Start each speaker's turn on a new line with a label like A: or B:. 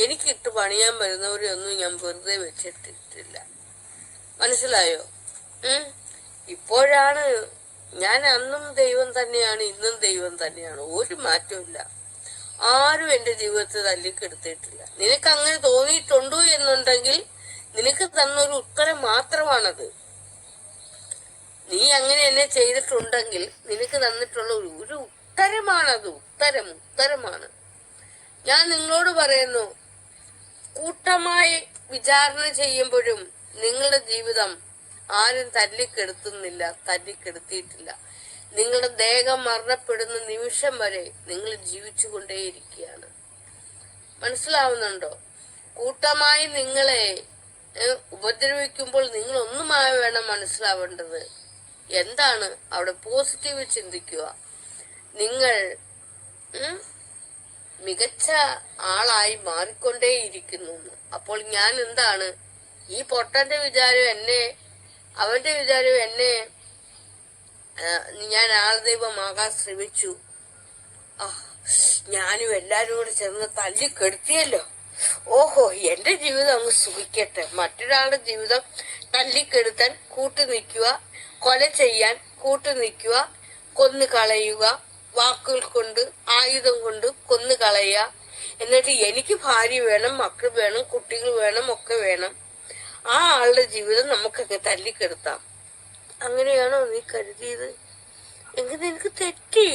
A: എനിക്കിട്ട് പണിയാൻ വരുന്നവരെ ഒന്നും ഞാൻ വെറുതെ വെച്ചിട്ടില്ല. മനസ്സിലായോ? ഇപ്പോഴാണ് ഞാൻ അന്നും ദൈവം തന്നെയാണ്, ഇന്നും ദൈവം തന്നെയാണ്. ഒരു മാറ്റമില്ല. ആരും എന്റെ ജീവിതത്തിൽ തല്ലിക്കെടുത്തിട്ടില്ല. നിനക്ക് അങ്ങനെ തോന്നിയിട്ടുണ്ടോ എന്നുണ്ടെങ്കിൽ നിനക്ക് തന്നൊരു ഉത്തരം മാത്രമാണത്. നീ അങ്ങനെ എന്നെ ചെയ്തിട്ടുണ്ടെങ്കിൽ നിനക്ക് തന്നിട്ടുള്ള ഒരു ഉത്തരമാണത്. ഉത്തരമാണ്. ഞാൻ നിങ്ങളോട് പറയുന്നു, കൂട്ടമായി വിചാരണ ചെയ്യുമ്പോഴും നിങ്ങളുടെ ജീവിതം ആരും തല്ലിക്കെടുത്തിയിട്ടില്ല. നിങ്ങളുടെ ദേഹം മരണപ്പെടുന്ന നിമിഷം വരെ നിങ്ങൾ ജീവിച്ചുകൊണ്ടേയിരിക്കുകയാണ്. മനസ്സിലാവുന്നുണ്ടോ? കൂട്ടമായി നിങ്ങളെ ഉപദ്രവിക്കുമ്പോൾ നിങ്ങൾ ഒന്നുമായി വേണം മനസ്സിലാവേണ്ടത്. എന്താണ് അവിടെ പോസിറ്റീവ് ചിന്തിക്കുക. നിങ്ങൾ മികച്ച ആളായി മാറിക്കൊണ്ടേയിരിക്കുന്നു. അപ്പോൾ ഞാൻ എന്താണ്, ഈ പൊട്ടന്റെ വിചാരം അവന്റെ വിചാരം ഞാൻ ആൾദൈവമാകാൻ ശ്രമിച്ചു, ഞാനും എല്ലാരും കൂടെ ചേർന്ന് തല്ലിക്കെടുത്തിയല്ലോ, ഓഹോ എന്റെ ജീവിതം അങ്ങ് സുഖിക്കട്ടെ. മറ്റൊരാളുടെ ജീവിതം തല്ലിക്കെടുത്താൻ കൂട്ടുനിൽക്കുക, കൊല ചെയ്യാൻ കൂട്ടുനിൽക്കുക, കൊന്നു കളയുക, വാക്കുകൾ കൊണ്ട് ആയുധം കൊണ്ട് കൊന്നു കളയുക. എന്നിട്ട് എനിക്ക് ഭാര്യ വേണം, മക്കൾ വേണം, കുട്ടികൾ വേണം, ഒക്കെ വേണം. ആ ആളുടെ ജീവിതം നമുക്കൊക്കെ തല്ലിക്കെടുത്താം. അങ്ങനെയാണോ നീ കരുതിയത്? എങ്കിൽ നിനക്ക് തെറ്റി.